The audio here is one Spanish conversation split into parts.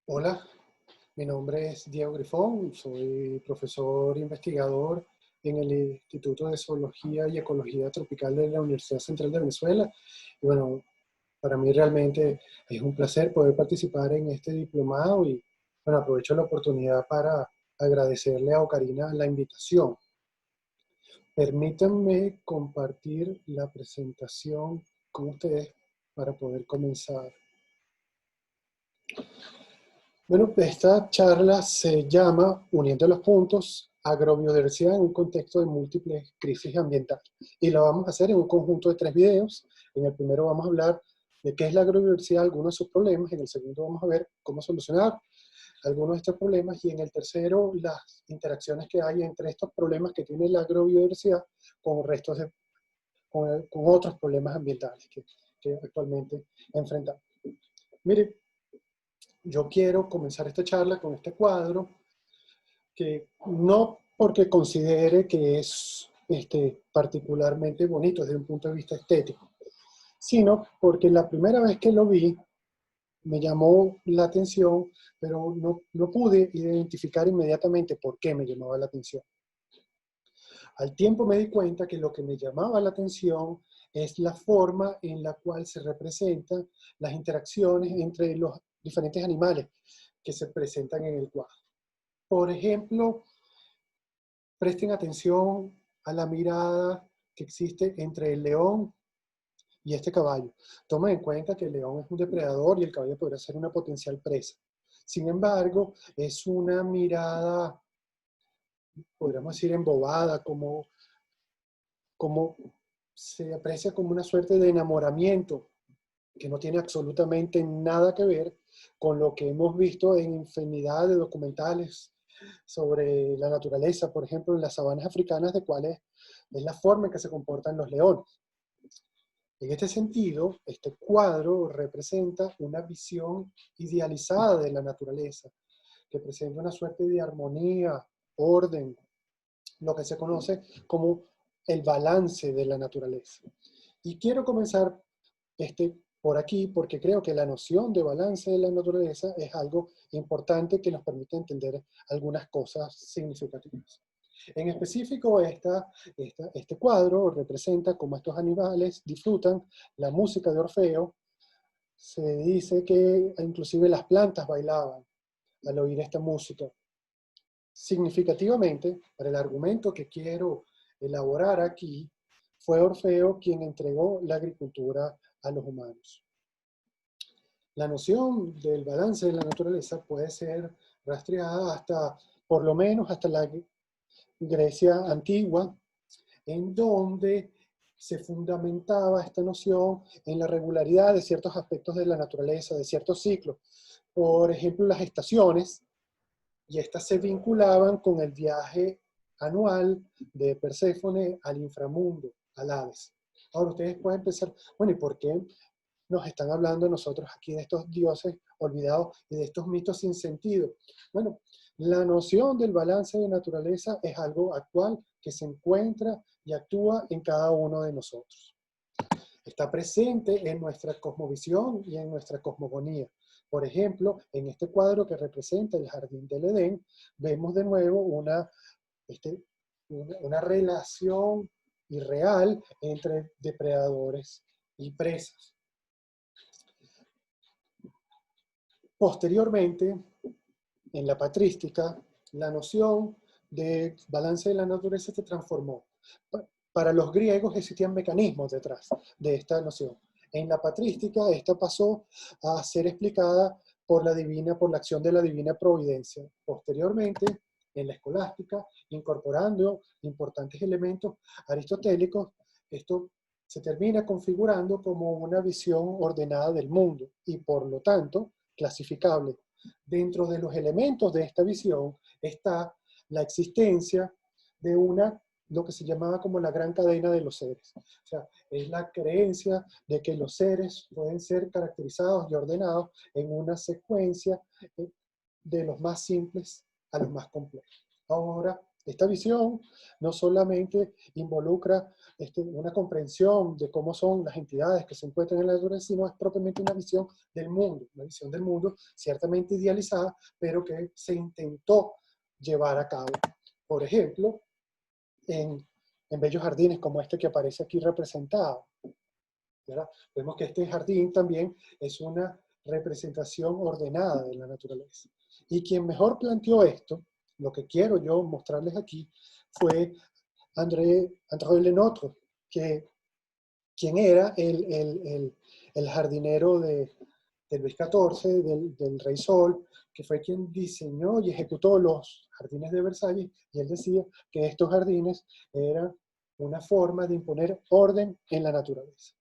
Hola, mi nombre es Diego Grifón, soy profesor investigador en el Instituto de Zoología y Ecología Tropical de la Universidad Central de Venezuela. Y bueno, para mí realmente es un placer poder participar en este diplomado y bueno, aprovecho la oportunidad para agradecerle a Ocarina la invitación. Permítanme compartir la presentación con ustedes para poder comenzar. Bueno, esta charla se llama Uniendo los puntos, agrobiodiversidad en un contexto de múltiples crisis ambientales. Y lo vamos a hacer en un conjunto de 3 videos. En el primero vamos a hablar de qué es la agrobiodiversidad, algunos de sus problemas. En el segundo vamos a ver cómo solucionar algunos de estos problemas. Y en el tercero, las interacciones que hay entre estos problemas que tiene la agrobiodiversidad con restos de, con otros problemas ambientales que actualmente enfrentamos. Mire, yo quiero comenzar esta charla con este cuadro que no porque considere que es particularmente bonito desde un punto de vista estético, sino porque la primera vez que lo vi me llamó la atención, pero no pude identificar inmediatamente por qué me llamaba la atención. Al tiempo me di cuenta que lo que me llamaba la atención es la forma en la cual se representan las interacciones entre los diferentes animales que se presentan en el cuadro. Por ejemplo, presten atención a la mirada que existe entre el león y este caballo. Tomen en cuenta que el león es un depredador y el caballo podría ser una potencial presa. Sin embargo, es una mirada, podríamos decir, embobada, como se aprecia como una suerte de enamoramiento que no tiene absolutamente nada que ver con lo que hemos visto en infinidad de documentales sobre la naturaleza, por ejemplo, en las sabanas africanas, de cuál es la forma en que se comportan los leones. En este sentido, este cuadro representa una visión idealizada de la naturaleza, que presenta una suerte de armonía, orden, lo que se conoce como el balance de la naturaleza. Y quiero comenzar por aquí porque creo que la noción de balance de la naturaleza es algo importante que nos permite entender algunas cosas significativas. En específico, este cuadro representa cómo estos animales disfrutan la música de Orfeo. Se dice que inclusive las plantas bailaban al oír esta música. Significativamente, para el argumento que quiero elaborar aquí, fue Orfeo quien entregó la agricultura a los humanos. La noción del balance de la naturaleza puede ser rastreada hasta, por lo menos, hasta la Grecia antigua, en donde se fundamentaba esta noción en la regularidad de ciertos aspectos de la naturaleza, de ciertos ciclos. Por ejemplo, las estaciones, y estas se vinculaban con el viaje anual de Perséfone al inframundo, al Hades. Ahora ustedes pueden pensar, bueno, ¿y por qué nos están hablando nosotros aquí de estos dioses olvidados y de estos mitos sin sentido? Bueno, la noción del balance de naturaleza es algo actual que se encuentra y actúa en cada uno de nosotros. Está presente en nuestra cosmovisión y en nuestra cosmogonía. Por ejemplo, en este cuadro que representa el jardín del Edén, vemos de nuevo una relación irreal entre depredadores y presas. Posteriormente, en la patrística, la noción de balance de la naturaleza se transformó. Para los griegos existían mecanismos detrás de esta noción. En la patrística, esta pasó a ser explicada por la acción de la divina providencia. Posteriormente, en la escolástica, incorporando importantes elementos aristotélicos, esto se termina configurando como una visión ordenada del mundo y, por lo tanto, clasificable. Dentro de los elementos de esta visión está la existencia de lo que se llamaba como la gran cadena de los seres. O sea, es la creencia de que los seres pueden ser caracterizados y ordenados en una secuencia de los más simples a los más complejos. Ahora, Esta visión no solamente involucra una comprensión de cómo son las entidades que se encuentran en la naturaleza, sino es propiamente una visión del mundo ciertamente idealizada, pero que se intentó llevar a cabo. Por ejemplo, en bellos jardines como este que aparece aquí representado, ¿verdad? Vemos que este jardín también es una representación ordenada de la naturaleza. Y quien mejor planteó esto, lo que quiero yo mostrarles aquí, fue André Lenotre, quien era el jardinero de Luis XIV, del Rey Sol, que fue quien diseñó y ejecutó los jardines de Versalles, y él decía que estos jardines eran una forma de imponer orden en la naturaleza.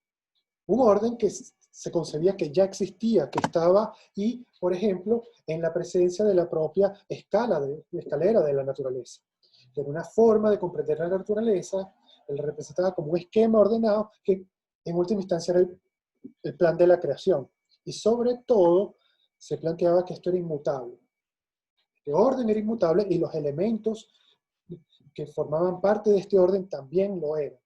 Un orden que se concebía que ya existía, que estaba, y, por ejemplo, en la presencia de la propia escalera de la naturaleza. Que era una forma de comprender la naturaleza, él representaba como un esquema ordenado que en última instancia era el plan de la creación. Y sobre todo, se planteaba que esto era inmutable. El orden era inmutable y los elementos que formaban parte de este orden también lo eran.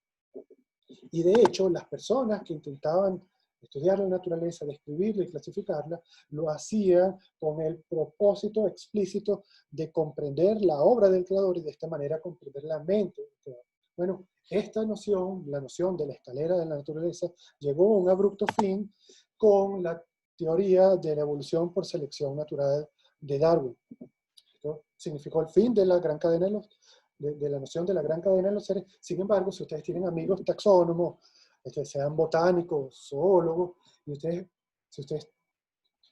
Y de hecho, las personas que intentaban estudiar la naturaleza, describirla y clasificarla, lo hacían con el propósito explícito de comprender la obra del creador y de esta manera comprender la mente del creador. Bueno, esta noción, la noción de la escalera de la naturaleza, llegó a un abrupto fin con la teoría de la evolución por selección natural de Darwin. Esto significó el fin de la gran cadena de la noción de la gran cadena de los seres. Sin embargo, si ustedes tienen amigos taxónomos, sean botánicos, zoólogos, y si ustedes,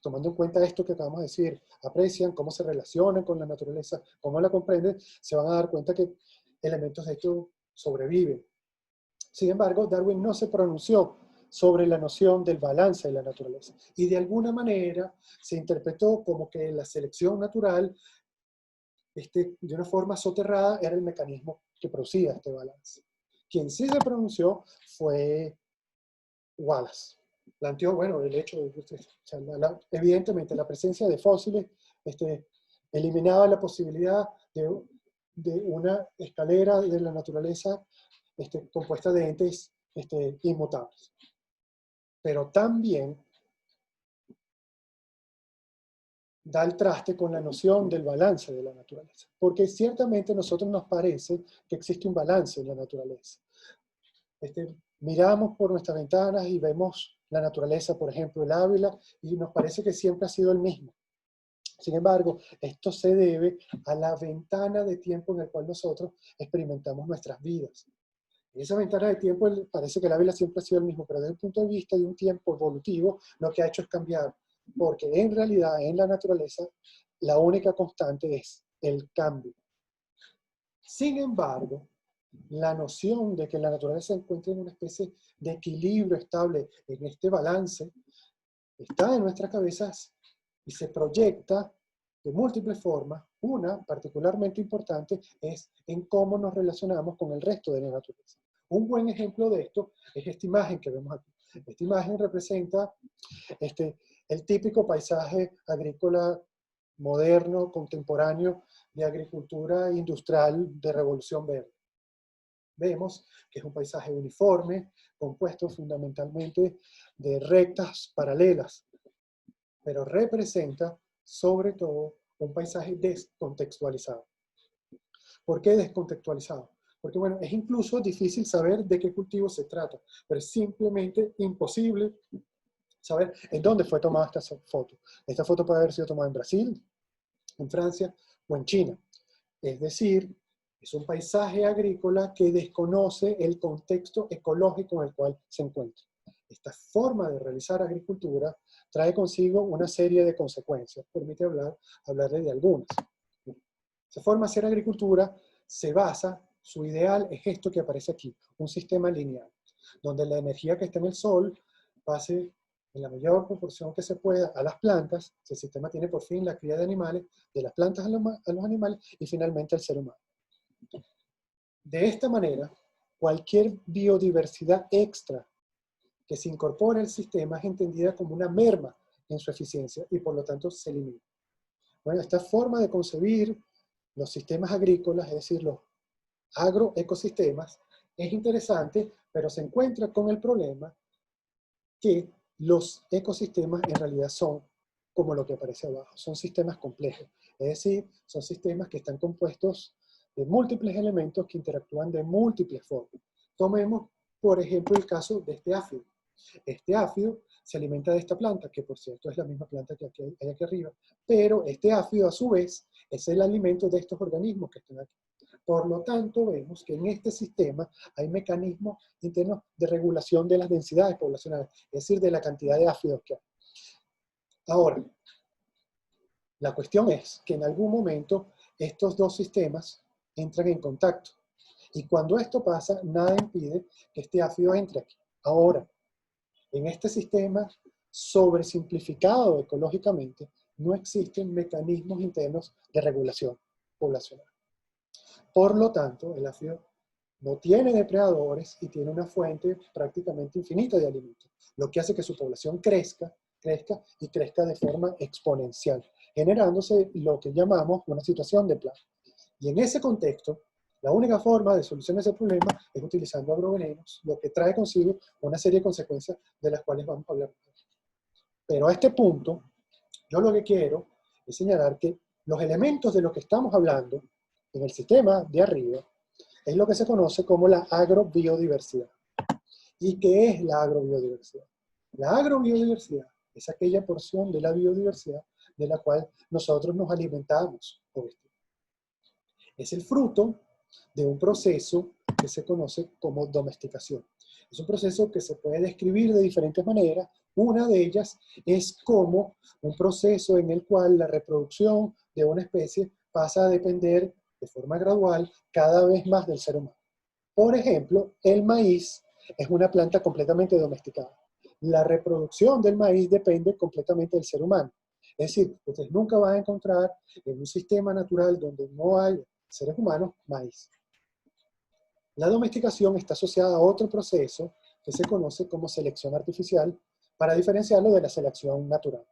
tomando en cuenta esto que acabamos de decir, aprecian cómo se relacionan con la naturaleza, cómo la comprenden, se van a dar cuenta que elementos de esto sobreviven. Sin embargo, Darwin no se pronunció sobre la noción del balance de la naturaleza, y de alguna manera se interpretó como que la selección natural de una forma soterrada era el mecanismo que producía este balance. Quien sí se pronunció fue Wallace. Planteó, bueno, el hecho de que evidentemente la presencia de fósiles eliminaba la posibilidad de una escalera de la naturaleza compuesta de entes inmutables. Pero también da el traste con la noción del balance de la naturaleza. Porque ciertamente a nosotros nos parece que existe un balance en la naturaleza. Miramos por nuestras ventanas y vemos la naturaleza, por ejemplo, el Ávila, y nos parece que siempre ha sido el mismo. Sin embargo, esto se debe a la ventana de tiempo en el cual nosotros experimentamos nuestras vidas. En esa ventana de tiempo parece que el Ávila siempre ha sido el mismo, pero desde el punto de vista de un tiempo evolutivo, lo que ha hecho es cambiar. Porque en realidad, en la naturaleza, la única constante es el cambio. Sin embargo, la noción de que la naturaleza se encuentra en una especie de equilibrio estable en este balance está en nuestras cabezas y se proyecta de múltiples formas. Una particularmente importante es en cómo nos relacionamos con el resto de la naturaleza. Un buen ejemplo de esto es esta imagen que vemos aquí. Esta imagen representa el típico paisaje agrícola moderno, contemporáneo, de agricultura industrial de revolución verde. Vemos que es un paisaje uniforme, compuesto fundamentalmente de rectas paralelas, pero representa sobre todo un paisaje descontextualizado. ¿Por qué descontextualizado? Porque, bueno, es incluso difícil saber de qué cultivo se trata, pero es simplemente imposible saber en dónde fue tomada esta foto. Esta foto puede haber sido tomada en Brasil, en Francia o en China. Es decir, es un paisaje agrícola que desconoce el contexto ecológico en el cual se encuentra. Esta forma de realizar agricultura trae consigo una serie de consecuencias. Permite hablarle de algunas. Esa forma de hacer agricultura se basa, su ideal es esto que aparece aquí, un sistema lineal, donde la energía que está en el sol pase en la mayor proporción que se pueda a las plantas. El sistema tiene por fin la cría de animales, de las plantas a los animales y finalmente al ser humano. De esta manera, cualquier biodiversidad extra que se incorpore al sistema es entendida como una merma en su eficiencia y por lo tanto se elimina. Bueno, esta forma de concebir los sistemas agrícolas, es decir, los agroecosistemas, es interesante, pero se encuentra con el problema que los ecosistemas en realidad son como lo que aparece abajo, son sistemas complejos, es decir, son sistemas que están compuestos de múltiples elementos que interactúan de múltiples formas. Tomemos, por ejemplo, el caso de este áfido. Este áfido se alimenta de esta planta, que por cierto es la misma planta que hay aquí arriba, pero este áfido a su vez es el alimento de estos organismos que están aquí. Por lo tanto, vemos que en este sistema hay mecanismos internos de regulación de las densidades poblacionales, es decir, de la cantidad de áfidos que hay. Ahora, la cuestión es que en algún momento estos dos sistemas entran en contacto. Y cuando esto pasa, nada impide que este áfido entre aquí. Ahora, en este sistema sobresimplificado ecológicamente, no existen mecanismos internos de regulación poblacional. Por lo tanto, el áfido no tiene depredadores y tiene una fuente prácticamente infinita de alimentos, lo que hace que su población crezca y crezca de forma exponencial, generándose lo que llamamos una situación de plaga. Y en ese contexto, la única forma de solucionar ese problema es utilizando agrovenenos, lo que trae consigo una serie de consecuencias de las cuales vamos a hablar. Pero a este punto, yo lo que quiero es señalar que los elementos de los que estamos hablando en el sistema de arriba es lo que se conoce como la agrobiodiversidad. ¿Y qué es la agrobiodiversidad? La agrobiodiversidad es aquella porción de la biodiversidad de la cual nosotros nos alimentamos. Es el fruto de un proceso que se conoce como domesticación. Es un proceso que se puede describir de diferentes maneras. Una de ellas es como un proceso en el cual la reproducción de una especie pasa a depender de forma gradual cada vez más del ser humano. Por ejemplo, el maíz es una planta completamente domesticada. La reproducción del maíz depende completamente del ser humano. Es decir, ustedes nunca van a encontrar en un sistema natural donde no hay seres humanos maíz. La domesticación está asociada a otro proceso que se conoce como selección artificial para diferenciarlo de la selección natural.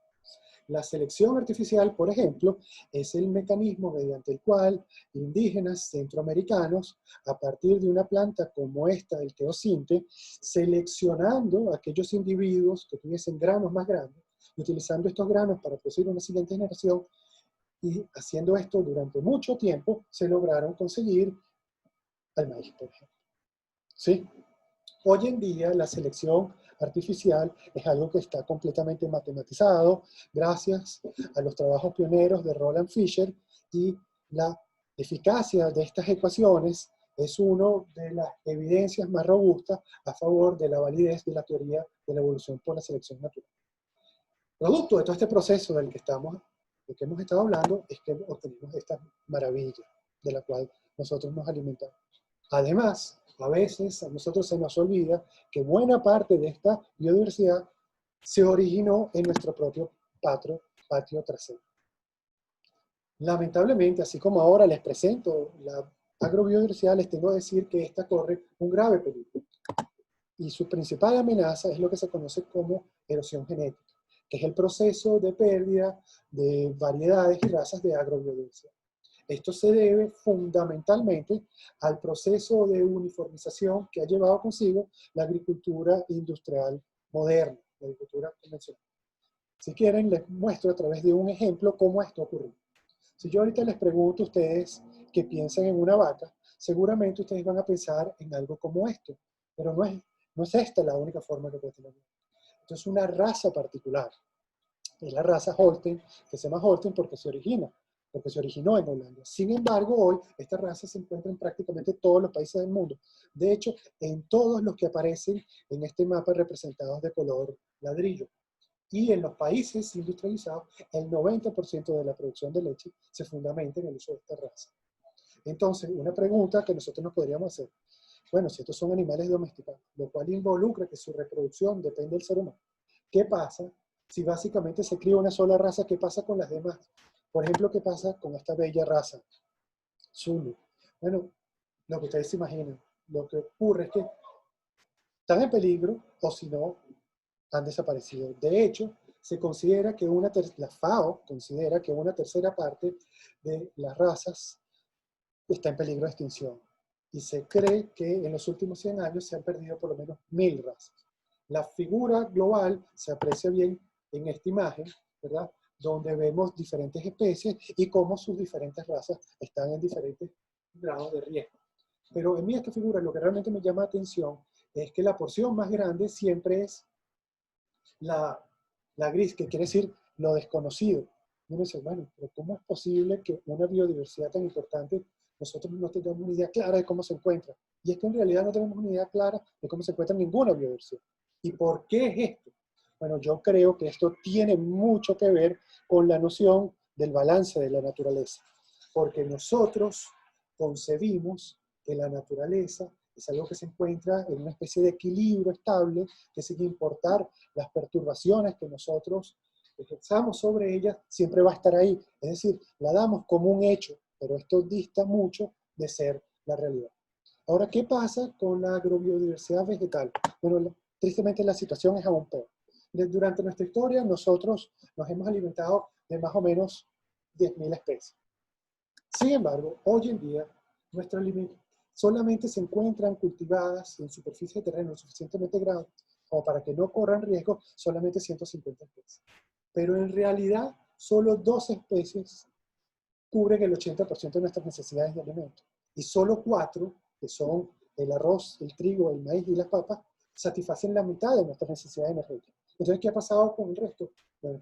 La selección artificial, por ejemplo, es el mecanismo mediante el cual indígenas centroamericanos, a partir de una planta como esta, el teosinte, seleccionando aquellos individuos que tuviesen granos más grandes, y utilizando estos granos para producir una siguiente generación, y haciendo esto durante mucho tiempo, se lograron conseguir al maíz, por ejemplo. ¿Sí? Hoy en día la selección artificial es algo que está completamente matematizado gracias a los trabajos pioneros de Roland Fisher, y la eficacia de estas ecuaciones es una de las evidencias más robustas a favor de la validez de la teoría de la evolución por la selección natural. Producto de todo este proceso del que hemos estado hablando es que obtenemos esta maravilla de la cual nosotros nos alimentamos. Además, a veces a nosotros se nos olvida que buena parte de esta biodiversidad se originó en nuestro propio patio trasero. Lamentablemente, así como ahora les presento la agrobiodiversidad, les tengo que decir que esta corre un grave peligro. Y su principal amenaza es lo que se conoce como erosión genética, que es el proceso de pérdida de variedades y razas de agrobiodiversidad. Esto se debe fundamentalmente al proceso de uniformización que ha llevado consigo la agricultura industrial moderna, la agricultura convencional. Si quieren, les muestro a través de un ejemplo cómo esto ocurrió. Si yo ahorita les pregunto a ustedes que piensen en una vaca, seguramente ustedes van a pensar en algo como esto, pero no es esta la única forma que puede tener. Esto es una raza particular. Es la raza Holstein, que se llama Holstein porque se originó en Holanda. Sin embargo, hoy esta raza se encuentra en prácticamente todos los países del mundo. De hecho, en todos los que aparecen en este mapa representados de color ladrillo. Y en los países industrializados, el 90% de la producción de leche se fundamenta en el uso de esta raza. Entonces, una pregunta que nosotros nos podríamos hacer. Bueno, si estos son animales domesticados, lo cual involucra que su reproducción depende del ser humano, ¿qué pasa si básicamente se cría una sola raza? ¿Qué pasa con las demás? Por ejemplo, ¿qué pasa con esta bella raza Zulu? Bueno, lo que ustedes se imaginan, lo que ocurre es que están en peligro o si no, han desaparecido. De hecho, se considera que la FAO considera que una tercera parte de las razas está en peligro de extinción. Y se cree que en los últimos 100 años se han perdido por lo menos 1000 razas. La figura global se aprecia bien en esta imagen, ¿verdad? Donde vemos diferentes especies y cómo sus diferentes razas están en diferentes grados de riesgo. Pero en mí esta figura lo que realmente me llama la atención es que la porción más grande siempre es la gris, que quiere decir lo desconocido. Y uno dice, bueno, pero ¿cómo es posible que una biodiversidad tan importante nosotros no tengamos una idea clara de cómo se encuentra? Y es que en realidad no tenemos una idea clara de cómo se encuentra ninguna biodiversidad. ¿Y por qué es esto? Bueno, yo creo que esto tiene mucho que ver con la noción del balance de la naturaleza, porque nosotros concebimos que la naturaleza es algo que se encuentra en una especie de equilibrio estable, que sin importar las perturbaciones que nosotros ejerzamos sobre ella, siempre va a estar ahí. Es decir, la damos como un hecho, pero esto dista mucho de ser la realidad. Ahora, ¿qué pasa con la agrobiodiversidad vegetal? Bueno, tristemente la situación es aún peor. Durante nuestra historia, nosotros nos hemos alimentado de más o menos 10.000 especies. Sin embargo, hoy en día, nuestros alimentos solamente se encuentran cultivadas en superficie de terreno lo suficientemente grande como para que no corran riesgo solamente 150 especies. Pero en realidad, solo 2 especies cubren el 80% de nuestras necesidades de alimento. Y solo 4, que son el arroz, el trigo, el maíz y las papas, satisfacen la mitad de nuestras necesidades energéticas. Entonces, ¿qué ha pasado con el resto? Bueno,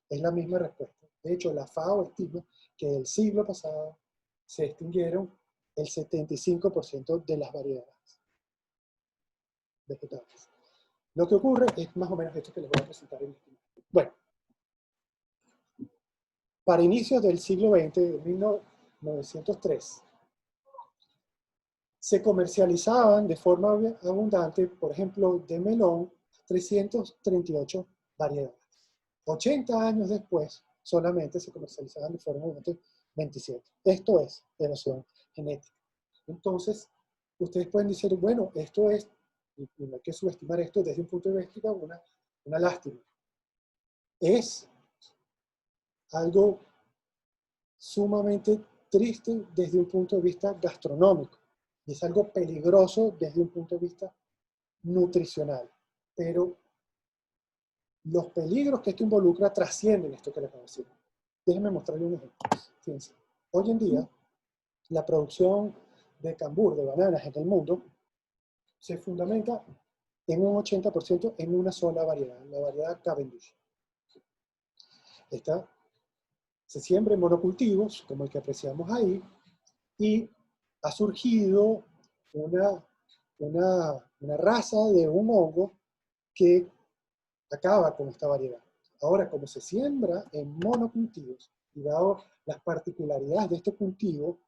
es la misma respuesta. De hecho, la FAO estima que el siglo pasado se extinguieron el 75% de las variedades vegetales. Lo que ocurre es más o menos esto que les voy a presentar en este momento. Bueno, para inicios del siglo XX, en 1903, se comercializaban de forma abundante, por ejemplo, de melón, 338 variedades. 80 años después, solamente se comercializaban de forma abundante 27. Esto es erosión genética. Entonces, ustedes pueden decir, bueno, esto es, y no hay que subestimar esto desde un punto de vista, una lástima. Es algo sumamente triste desde un punto de vista gastronómico. Y es algo peligroso desde un punto de vista nutricional. Pero los peligros que esto involucra trascienden esto que les voy a decir. Déjenme mostrarles un ejemplo. Fíjense, hoy en día, la producción de cambur, de bananas en el mundo, se fundamenta en un 80% en una sola variedad, la variedad Cavendish. Esta se siembra en monocultivos, como el que apreciamos ahí, y ha surgido una raza de un hongo que acaba con esta variedad. Ahora, como se siembra en monocultivos, y dado las particularidades de este cultivo,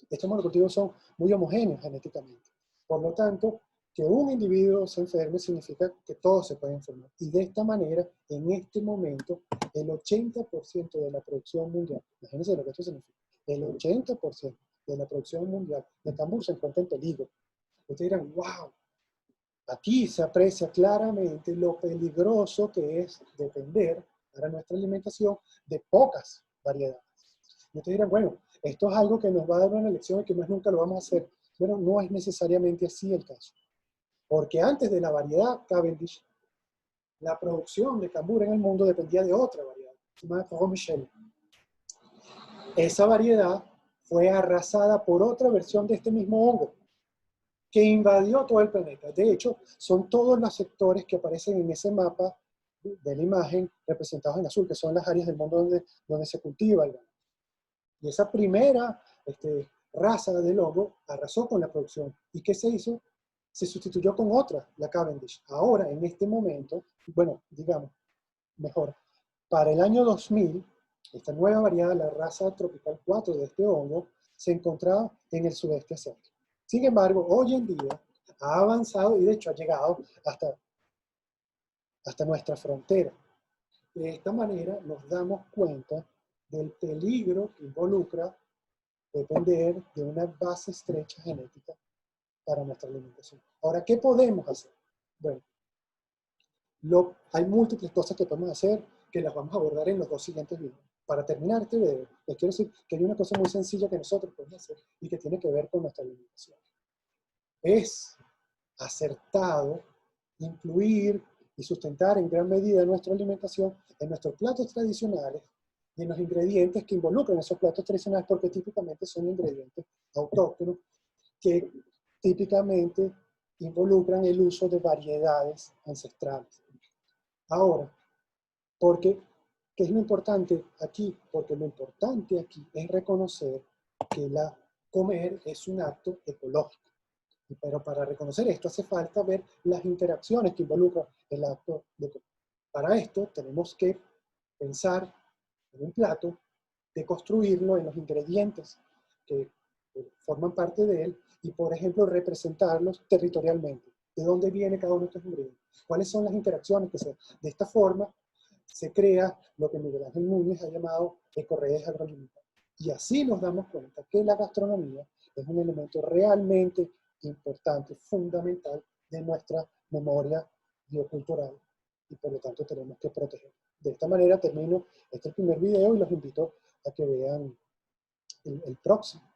estos monocultivos son muy homogéneos genéticamente. Por lo tanto, que un individuo se enferme significa que todos se pueden enfermar. Y de esta manera, en este momento, el 80% de la producción mundial, imagínense lo que esto significa, el 80% de la producción mundial de cambur se encuentra en peligro. Ustedes dirán, wow, aquí se aprecia claramente lo peligroso que es depender para nuestra alimentación de pocas variedades. Y ustedes dirán, bueno, esto es algo que nos va a dar una lección y que más nunca lo vamos a hacer. Bueno, no es necesariamente así el caso. Porque antes de la variedad Cavendish, la producción de cambur en el mundo dependía de otra variedad, llamada Michel. Esa variedad fue arrasada por otra versión de este mismo hongo, que invadió todo el planeta. De hecho, son todos los sectores que aparecen en ese mapa de la imagen representados en azul, que son las áreas del mundo donde se cultiva el ganado. Y esa primera raza del hongo arrasó con la producción. ¿Y qué se hizo? Se sustituyó con otra, la Cavendish. Ahora, en este momento, bueno, digamos, mejor, para el año 2000, esta nueva variedad, la raza tropical 4 de este hongo, se encontraba en el sudeste asiático. Sin embargo, hoy en día ha avanzado y de hecho ha llegado hasta nuestra frontera. De esta manera nos damos cuenta del peligro que involucra depender de una base estrecha genética para nuestra alimentación. Ahora, ¿qué podemos hacer? Bueno, hay múltiples cosas que podemos hacer que las vamos a abordar en los 2 siguientes videos. para terminar este video, les quiero decir que hay una cosa muy sencilla que nosotros podemos hacer y que tiene que ver con nuestra alimentación. Es acertado incluir y sustentar en gran medida nuestra alimentación en nuestros platos tradicionales y en los ingredientes que involucran esos platos tradicionales, porque típicamente son ingredientes autóctonos que típicamente involucran el uso de variedades ancestrales. Ahora, porque, ¿qué es lo importante aquí? Porque lo importante aquí es reconocer que comer es un acto ecológico. Pero para reconocer esto hace falta ver las interacciones que involucra el acto de comer. Para esto tenemos que pensar en un plato, deconstruirlo en los ingredientes que forman parte de él y, por ejemplo, representarlos territorialmente. ¿De dónde viene cada uno de estos ingredientes? ¿Cuáles son las interacciones que se dan? De esta forma se crea lo que Miguel Ángel Núñez ha llamado ecorredes agroalimentarias. Y así nos damos cuenta que la gastronomía es un elemento realmente importante, fundamental de nuestra memoria biocultural y por lo tanto tenemos que proteger. De esta manera termino este primer video y los invito a que vean el próximo.